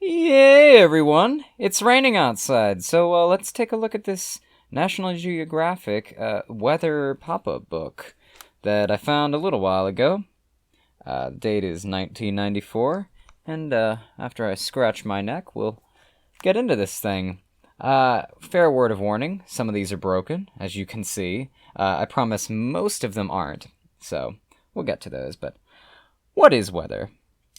Yay, everyone! It's raining outside, so let's take a look at this National Geographic weather pop-up book that I found a little while ago. The date is 1994, and after I scratch my neck, we'll get into this thing. Fair word of warning, some of these are broken, as you can see. I promise most of them aren't, so we'll get to those, but what is weather?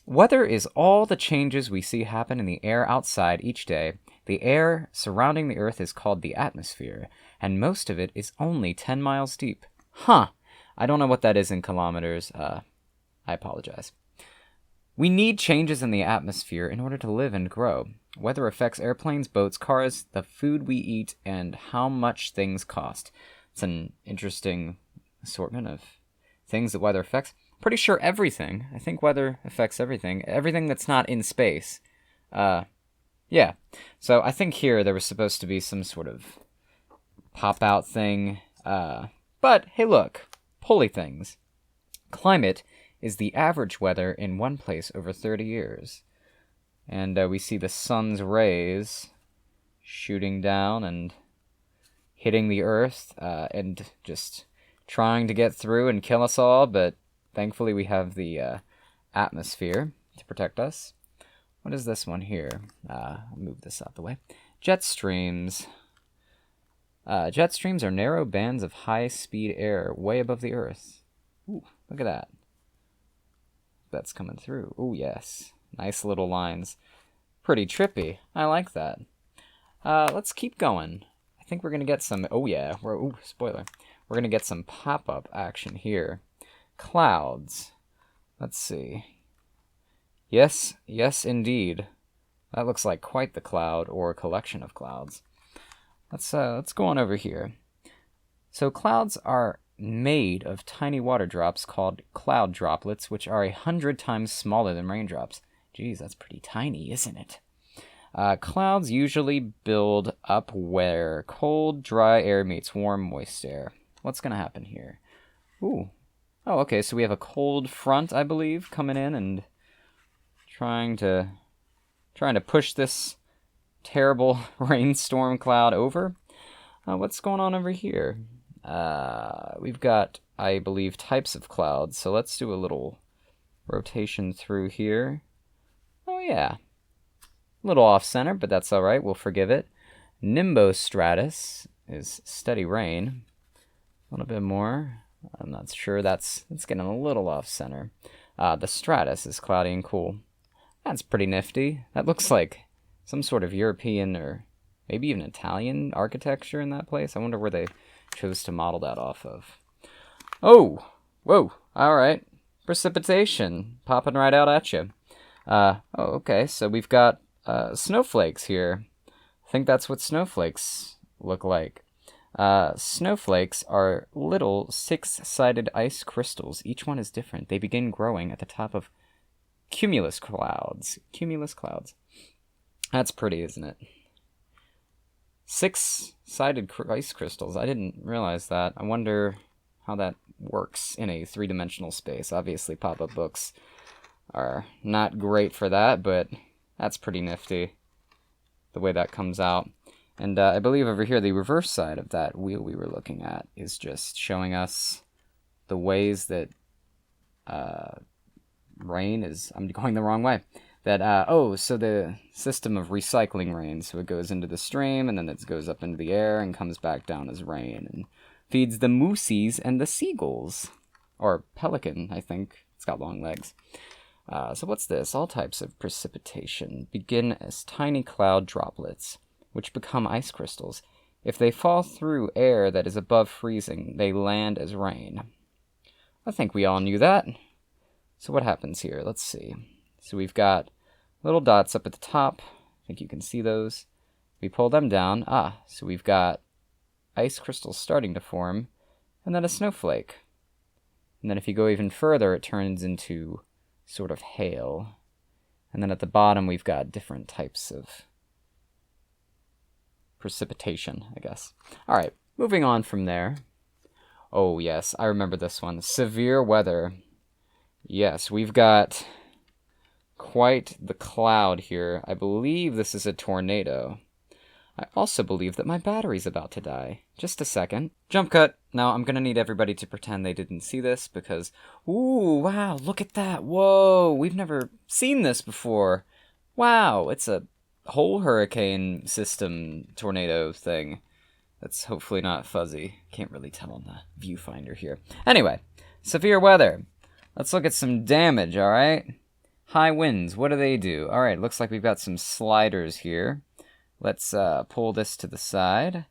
Weather is all the changes we see happen in the air outside each day. The air surrounding the Earth is called the atmosphere, and most of it is only 10 miles deep. Huh. I don't know what that is in kilometers. I apologize. We need changes in the atmosphere in order to live and grow. Weather affects airplanes, boats, cars, the food we eat, and how much things cost. It's an interesting assortment of things that weather affects. Pretty sure everything. I think weather affects everything. Everything that's not in space. Yeah. So I think here there was supposed to be some sort of pop-out thing. But, hey look. Pulley things. Climate is the average weather in one place over 30 years. And we see the sun's rays shooting down and hitting the Earth and just trying to get through and kill us all, but thankfully we have the atmosphere to protect us. What is this one here? I'll move this out the way. Jet streams. Jet streams are narrow bands of high-speed air way above the Earth. Ooh, look at that. That's coming through. Ooh, yes. Nice little lines. Pretty trippy. I like that. Let's keep going. I think we're going to get some... Oh, yeah. Ooh, spoiler. We're going to get some pop-up action here. Clouds. Let's see. Yes, indeed. That looks like quite the cloud, or a collection of clouds. Let's go on over here. So clouds are made of tiny water drops called cloud droplets, which are 100 times smaller than raindrops. Geez, that's pretty tiny, isn't it? Clouds usually build up where cold, dry air meets warm, moist air. What's going to happen here? Ooh. Oh, okay, so we have a cold front, I believe, coming in and trying to push this terrible rainstorm cloud over. What's going on over here? We've got, I believe, types of clouds, so let's do a little rotation through here. Oh, yeah. A little off-center, but that's all right. We'll forgive it. Nimbostratus is steady rain. A little bit more. I'm not sure. That's getting a little off-center. The stratus is cloudy and cool. That's pretty nifty. That looks like some sort of European or maybe even Italian architecture in that place. I wonder where they chose to model that off of. Oh! Whoa! Alright. Precipitation. Popping right out at you. Okay. So we've got snowflakes here. I think that's what snowflakes look like. Snowflakes are little six-sided ice crystals. Each one is different. They begin growing at the top of cumulus clouds. Cumulus clouds. That's pretty, isn't it? Six-sided ice crystals. I didn't realize that. I wonder how that works in a three-dimensional space. Obviously, pop-up books are not great for that, but that's pretty nifty, the way that comes out. And I believe over here, the reverse side of that wheel we were looking at is just showing us the ways that rain is... I'm going the wrong way. So the system of recycling rain. So it goes into the stream, and then it goes up into the air and comes back down as rain and feeds the moosies and the seagulls. Or pelican, I think. It's got long legs. So what's this? All types of precipitation begin as tiny cloud droplets, which become ice crystals. If they fall through air that is above freezing, they land as rain. I think we all knew that. So what happens here? Let's see. So we've got little dots up at the top. I think you can see those. We pull them down. So we've got ice crystals starting to form, and then a snowflake. And then if you go even further, it turns into sort of hail. And then at the bottom, we've got different types of precipitation, I guess. All right, moving on from there. Oh, yes, I remember this one. Severe weather. Yes, we've got quite the cloud here. I believe this is a tornado. I also believe that my battery's about to die. Just a second. Jump cut. Now, I'm gonna need everybody to pretend they didn't see this because... Ooh, wow, look at that. Whoa, we've never seen this before. Wow, it's a whole hurricane system tornado thing. That's hopefully not fuzzy. Can't really tell on the viewfinder here. Anyway, severe weather. Let's look at some damage, alright? High winds, what do they do? Alright, looks like we've got some sliders here. Let's pull this to the side.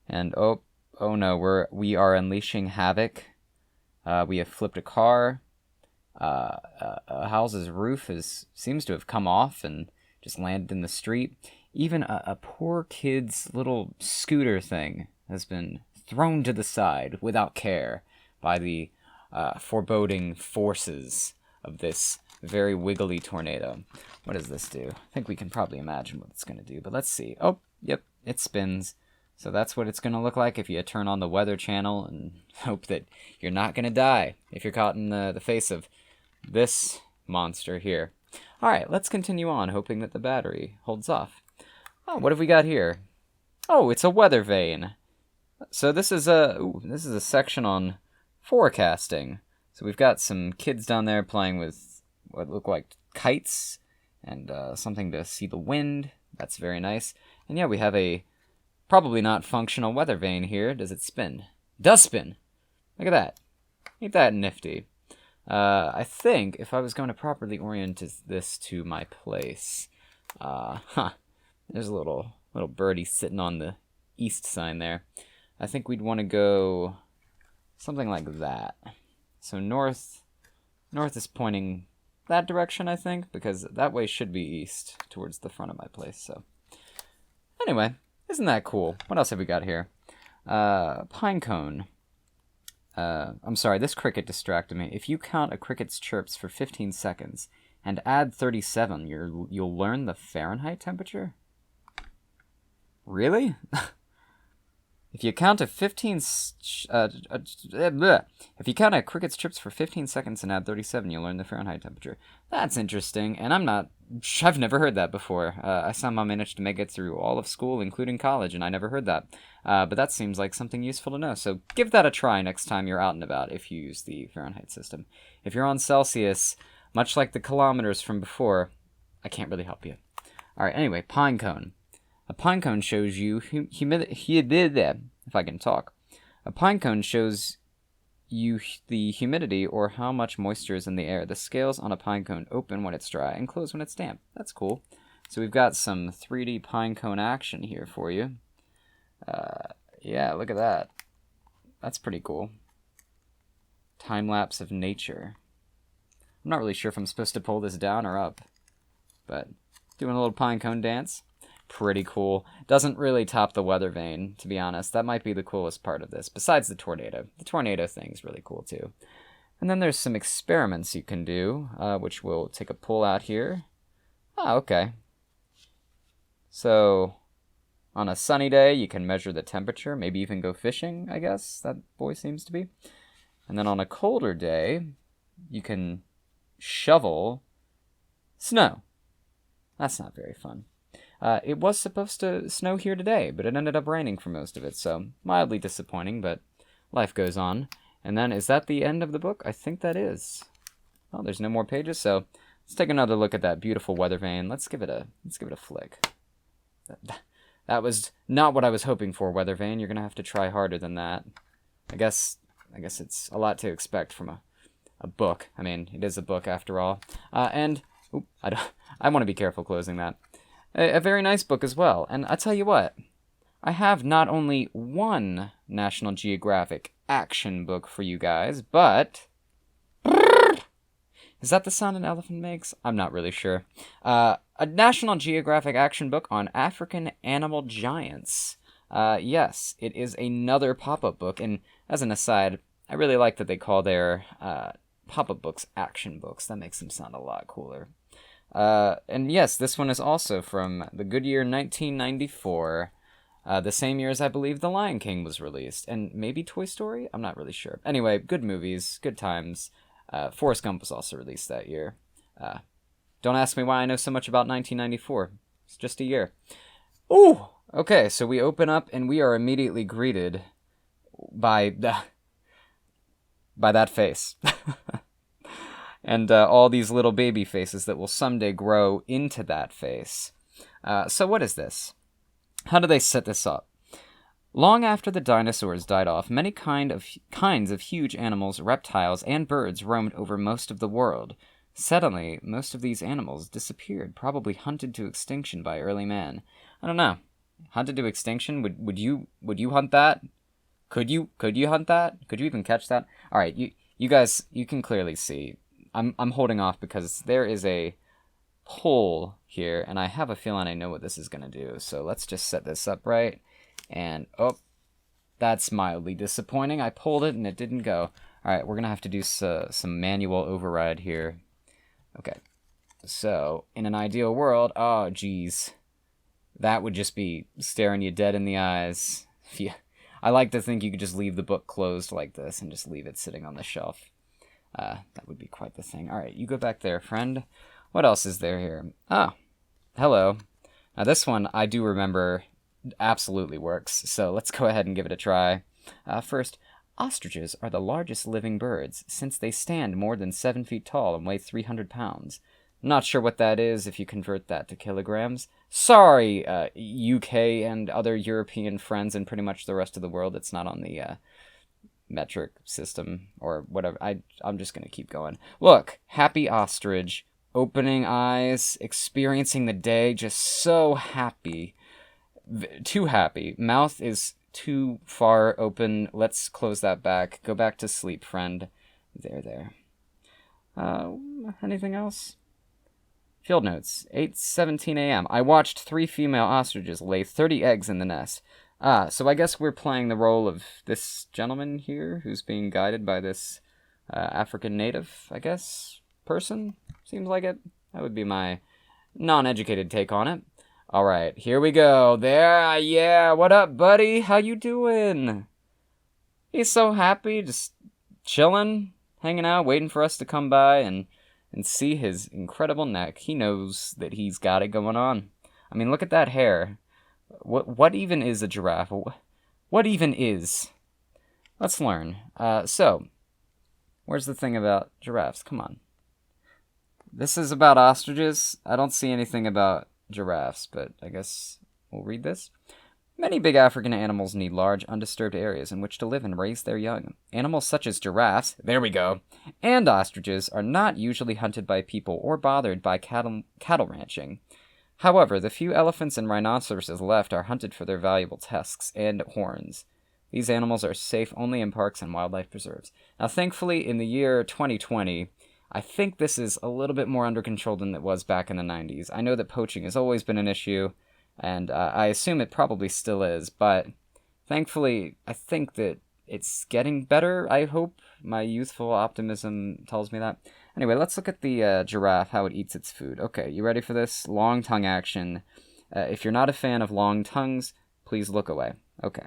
And oh no, we are unleashing havoc. We have flipped a car. A house's roof seems to have come off and just landed in the street. Even a poor kid's little scooter thing has been thrown to the side without care by the foreboding forces of this very wiggly tornado. What does this do? I think we can probably imagine what it's going to do, but let's see. Oh, yep, it spins. So that's what it's going to look like if you turn on the Weather Channel and hope that you're not going to die if you're caught in the face of this monster here. All right, let's continue on, hoping that the battery holds off. Oh, what have we got here? Oh, it's a weather vane. So this is a section on forecasting. So we've got some kids down there playing with what look like kites and something to see the wind. That's very nice. And yeah, we have a probably not functional weather vane here. Does it spin? It does spin. Look at that. Ain't that nifty? I think if I was going to properly orient this to my place, there's a little birdie sitting on the east sign there. I think we'd want to go something like that. So north is pointing that direction, I think, because that way should be east towards the front of my place. So anyway, isn't that cool? What else have we got here? Pine cone. I'm sorry, this cricket distracted me. If you count a cricket's chirps for 15 seconds and add 37, you'll learn the Fahrenheit temperature? Really? If you count a cricket's chirps for 15 seconds and add 37, you'll learn the Fahrenheit temperature. That's interesting, and I've never heard that before. I somehow managed to make it through all of school, including college, and I never heard that. But that seems like something useful to know, so give that a try next time you're out and about if you use the Fahrenheit system. If you're on Celsius, much like the kilometers from before, I can't really help you. Alright, anyway, pine cone. A pine cone shows you if I can talk. A pine cone shows you the humidity or how much moisture is in the air. The scales on a pine cone open when it's dry and close when it's damp. That's cool. So we've got some 3D pine cone action here for you. Yeah, look at that. That's pretty cool. Time-lapse of nature. I'm not really sure if I'm supposed to pull this down or up, but doing a little pine cone dance. Pretty cool. Doesn't really top the weather vane, to be honest. That might be the coolest part of this, besides the tornado. The tornado thing's really cool, too. And then there's some experiments you can do, which we'll take a pull out here. Ah, okay. So, on a sunny day, you can measure the temperature, maybe even go fishing, I guess, that boy seems to be. And then on a colder day, you can shovel snow. That's not very fun. It was supposed to snow here today, but it ended up raining for most of it, so mildly disappointing, but life goes on. And then, is that the end of the book? I think that is. Oh, there's no more pages, so let's take another look at that beautiful weather vane. Let's give it a flick. That was not what I was hoping for, weather vane. You're gonna have to try harder than that. I guess it's a lot to expect from a book. I mean, it is a book after all. I want to be careful closing that. A very nice book as well. And I tell you what, I have not only one National Geographic action book for you guys, but... Is that the sound an elephant makes? I'm not really sure. A National Geographic action book on African animal giants. Yes, it is another pop-up book. And as an aside, I really like that they call their pop-up books action books. That makes them sound a lot cooler. And yes, this one is also from the good year 1994, the same year as I believe The Lion King was released, and maybe Toy Story? I'm not really sure. Anyway, good movies, good times. Forrest Gump was also released that year. Don't ask me why I know so much about 1994. It's just a year. Ooh! Okay, so we open up and we are immediately greeted by that face. And all these little baby faces that will someday grow into that face. So what is this? How do they set this up? Long after the dinosaurs died off, many kinds of huge animals, reptiles, and birds roamed over most of the world. Suddenly, most of these animals disappeared, probably hunted to extinction by early man. I don't know. Hunted to extinction? Would you hunt that? Could you hunt that? Could you even catch that? All right, you guys, you can clearly see. I'm holding off because there is a hole here, and I have a feeling I know what this is gonna do. So let's just set this up right. And, oh, that's mildly disappointing. I pulled it and it didn't go. Alright, we're going to have to do some manual override here. Okay, so, in an ideal world, oh, geez. That would just be staring you dead in the eyes. Yeah, I like to think you could just leave the book closed like this and just leave it sitting on the shelf. That would be quite the thing. Alright, you go back there, friend. What else is there here? Oh, hello. Now this one I do remember absolutely works, so let's go ahead and give it a try. First, ostriches are the largest living birds, since they stand more than 7 feet tall and weigh 300 pounds. Not sure what that is if you convert that to kilograms. Sorry, UK and other European friends and pretty much the rest of the world. It's not on the metric system or whatever. I'm just going to keep going. Look, happy ostrich, opening eyes, experiencing the day, just so happy. Too happy. Mouth is too far open. Let's close that back. Go back to sleep, friend. There. Anything else? Field notes. 8:17 a.m. I watched 3 female ostriches lay 30 eggs in the nest. So I guess we're playing the role of this gentleman here who's being guided by this African native, I guess, person? Seems like it. That would be my non-educated take on it. Alright, here we go. There, yeah, what up, buddy? How you doing? He's so happy, just chilling, hanging out, waiting for us to come by and see his incredible neck. He knows that he's got it going on. I mean, look at that hair. What even is a giraffe? What even is? Let's learn. So, where's the thing about giraffes? Come on. This is about ostriches. I don't see anything about giraffes, but I guess we'll read this. Many big African animals need large, undisturbed areas in which to live and raise their young. Animals such as giraffes, there we go, and ostriches are not usually hunted by people or bothered by cattle ranching. However, the few elephants and rhinoceroses left are hunted for their valuable tusks and horns. These animals are safe only in parks and wildlife preserves. Now, thankfully, in the year 2020, I think this is a little bit more under control than it was back in the 90s. I know that poaching has always been an issue, and I assume it probably still is, but thankfully, I think that it's getting better, I hope. My youthful optimism tells me that. Anyway, let's look at the giraffe, how it eats its food. Okay, you ready for this? Long tongue action. If you're not a fan of long tongues, please look away. Okay.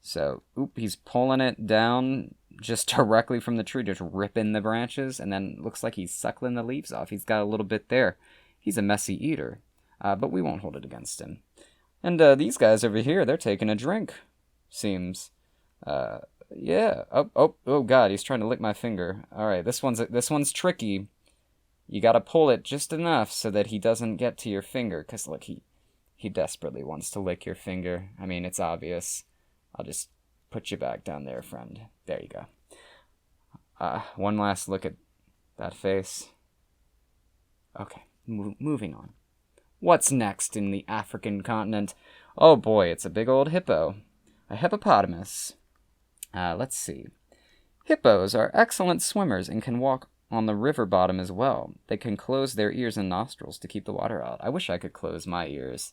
So, he's pulling it down just directly from the tree, just ripping the branches, and then looks like he's suckling the leaves off. He's got a little bit there. He's a messy eater, but we won't hold it against him. And these guys over here, they're taking a drink, seems. Yeah. Oh, God, he's trying to lick my finger. All right, this one's tricky. You gotta pull it just enough so that he doesn't get to your finger, because, look, he desperately wants to lick your finger. I mean, it's obvious. I'll just put you back down there, friend. There you go. One last look at that face. Okay, moving on. What's next in the African continent? Oh boy, it's a big old hippo. A hippopotamus. Let's see. Hippos are excellent swimmers and can walk on the river bottom as well. They can close their ears and nostrils to keep the water out. I wish I could close my ears.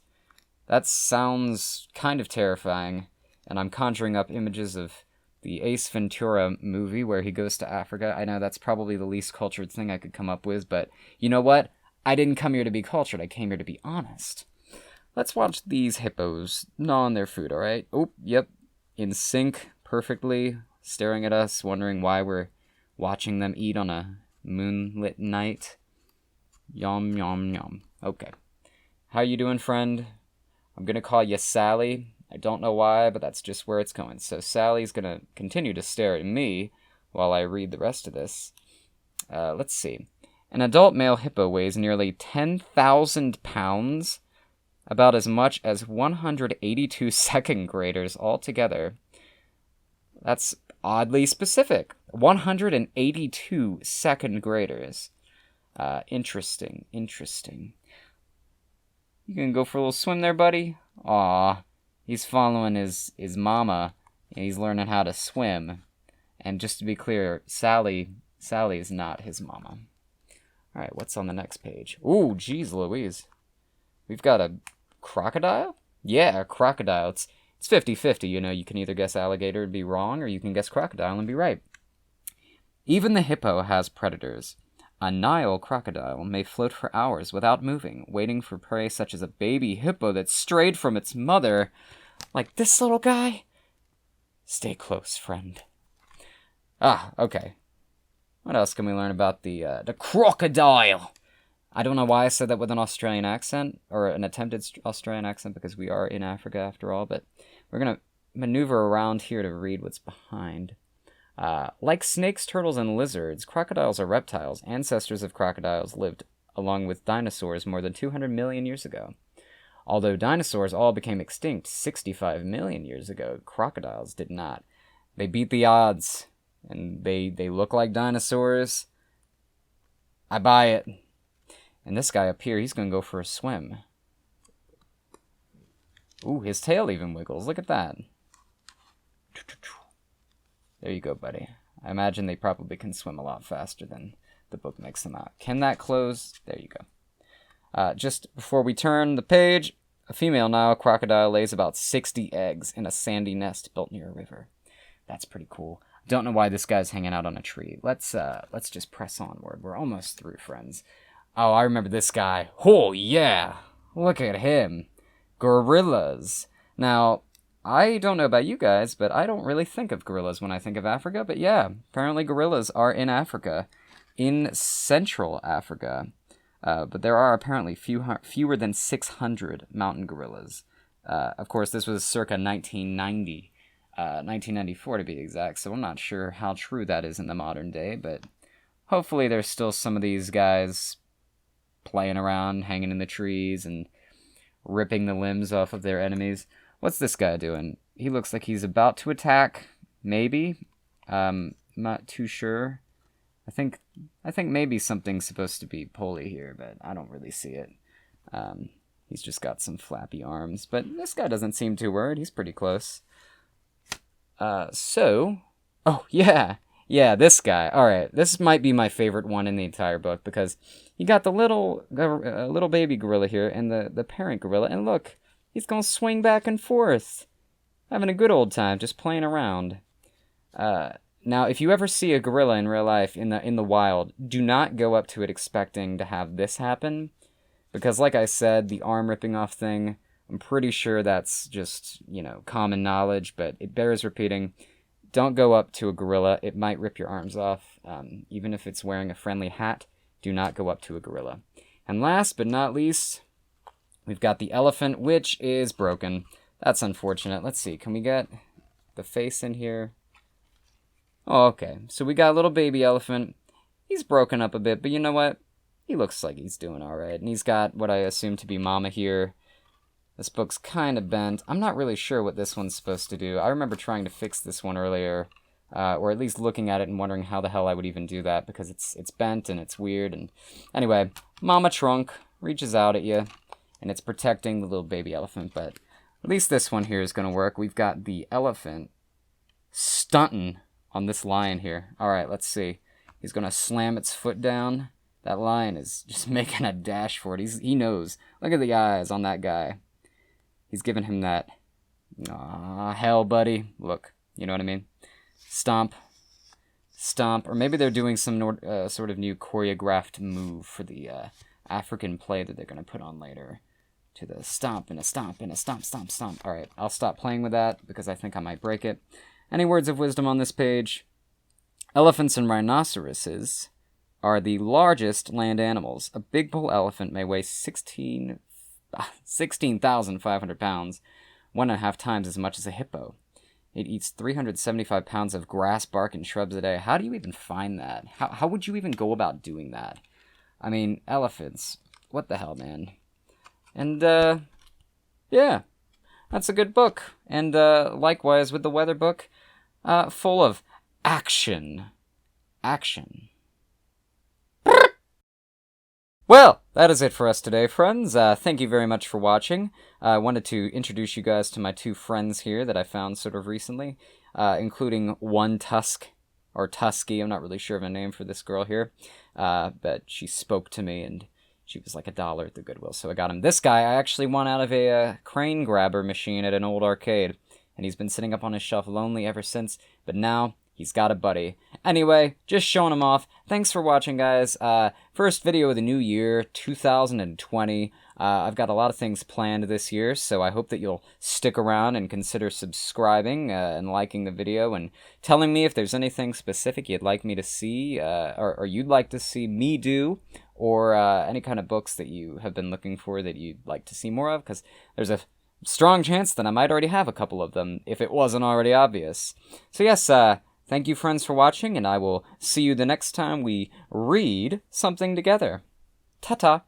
That sounds kind of terrifying. And I'm conjuring up images of the Ace Ventura movie where he goes to Africa. I know that's probably the least cultured thing I could come up with, but you know what? I didn't come here to be cultured. I came here to be honest. Let's watch these hippos gnaw on their food, alright? Oh, yep. In sync, perfectly, staring at us, wondering why we're watching them eat on a moonlit night. Yum, yum, yum. Okay. How you doing, friend? I'm going to call you Sally. I don't know why, but that's just where it's going. So Sally's going to continue to stare at me while I read the rest of this. Let's see. An adult male hippo weighs nearly 10,000 pounds, about as much as 182 second graders altogether. That's oddly specific. 182 second graders. Interesting. You gonna go for a little swim there, buddy? Aw, he's following his mama, and he's learning how to swim. And just to be clear, Sally is not his mama. Alright, what's on the next page? Ooh, geez Louise. We've got a crocodile? Yeah, a crocodile. It's 50-50, you know. You can either guess alligator and be wrong, or you can guess crocodile and be right. Even the hippo has predators. A Nile crocodile may float for hours without moving, waiting for prey such as a baby hippo that strayed from its mother. Like this little guy? Stay close, friend. Okay. What else can we learn about the crocodile? I don't know why I said that with an Australian accent, or an attempted Australian accent, because we are in Africa after all, but we're going to maneuver around here to read what's behind. Like snakes, turtles, and lizards, crocodiles are reptiles. Ancestors of crocodiles lived along with dinosaurs more than 200 million years ago. Although dinosaurs all became extinct 65 million years ago, crocodiles did not. They beat the odds, and they look like dinosaurs. I buy it. And this guy up here, he's going to go for a swim. Ooh, his tail even wiggles. Look at that. There you go, buddy. I imagine they probably can swim a lot faster than the book makes them out. Can that close? There you go. Just before we turn the page, a female Nile crocodile lays about 60 eggs in a sandy nest built near a river. That's pretty cool. Don't know why this guy's hanging out on a tree. Let's just press onward. We're almost through, friends. Oh, I remember this guy. Oh, yeah. Look at him. Gorillas. Now, I don't know about you guys, but I don't really think of gorillas when I think of Africa. But yeah, apparently gorillas are in Africa, in Central Africa. But there are apparently fewer than 600 mountain gorillas. Of course, this was circa 1990, 1994 to be exact, so I'm not sure how true that is in the modern day, but hopefully there's still some of these guys playing around, hanging in the trees, and ripping the limbs off of their enemies. What's this guy doing? He looks like he's about to attack, maybe. I'm not too sure. I think maybe something's supposed to be pulley here, but I don't really see it. He's just got some flappy arms, but this guy doesn't seem too worried. He's pretty close. Oh, yeah, this guy. All right, this might be my favorite one in the entire book, because you got the little baby gorilla here and the parent gorilla, and look, he's gonna swing back and forth, having a good old time, just playing around. Now, if you ever see a gorilla in real life in the wild, do not go up to it expecting to have this happen, because like I said, the arm ripping off thing, I'm pretty sure that's just, common knowledge, but it bears repeating. Don't go up to a gorilla. It might rip your arms off. Even if it's wearing a friendly hat, do not go up to a gorilla. And last but not least, we've got the elephant, which is broken. That's unfortunate. Let's see. Can we get the face in here? Oh, okay. So we got a little baby elephant. He's broken up a bit, but you know what? He looks like he's doing all right. And he's got what I assume to be Mama here. This book's kind of bent. I'm not really sure what this one's supposed to do. I remember trying to fix this one earlier, or at least looking at it and wondering how the hell I would even do that, because it's bent and it's weird. And anyway, Mama Trunk reaches out at you, and it's protecting the little baby elephant, but at least this one here is going to work. We've got the elephant stunting on this lion here. All right, let's see. He's going to slam its foot down. That lion is just making a dash for it. He knows. Look at the eyes on that guy. He's giving him that, hell, buddy. Look, you know what I mean? Stomp. Stomp. Or maybe they're doing some sort of new choreographed move for the African play that they're going to put on later. To the stomp and a stomp and a stomp, stomp, stomp. All right, I'll stop playing with that because I think I might break it. Any words of wisdom on this page? Elephants and rhinoceroses are the largest land animals. A big bull elephant may weigh 16,500 pounds, 1.5 times as much as a hippo. It eats 375 pounds of grass, bark, and shrubs a day. How do you even find that? How would you even go about doing that? I mean, elephants. What the hell, man? And, yeah. That's a good book. And, likewise with the weather book, full of action. Action. Well, that is it for us today, friends. Thank you very much for watching. I wanted to introduce you guys to my two friends here that I found sort of recently, including One Tusk, or Tusky. I'm not really sure of a name for this girl here, but she spoke to me, and she was like $1 at the Goodwill, so I got him. This guy I actually won out of a crane grabber machine at an old arcade, and he's been sitting up on his shelf lonely ever since, but now he's got a buddy. Anyway, just showing him off. Thanks for watching, guys. First video of the new year, 2020. I've got a lot of things planned this year, so I hope that you'll stick around and consider subscribing and liking the video and telling me if there's anything specific you'd like me to see or you'd like to see me do, or any kind of books that you have been looking for that you'd like to see more of, because there's a strong chance that I might already have a couple of them if it wasn't already obvious. So yes, thank you, friends, for watching, and I will see you the next time we read something together. Ta-ta!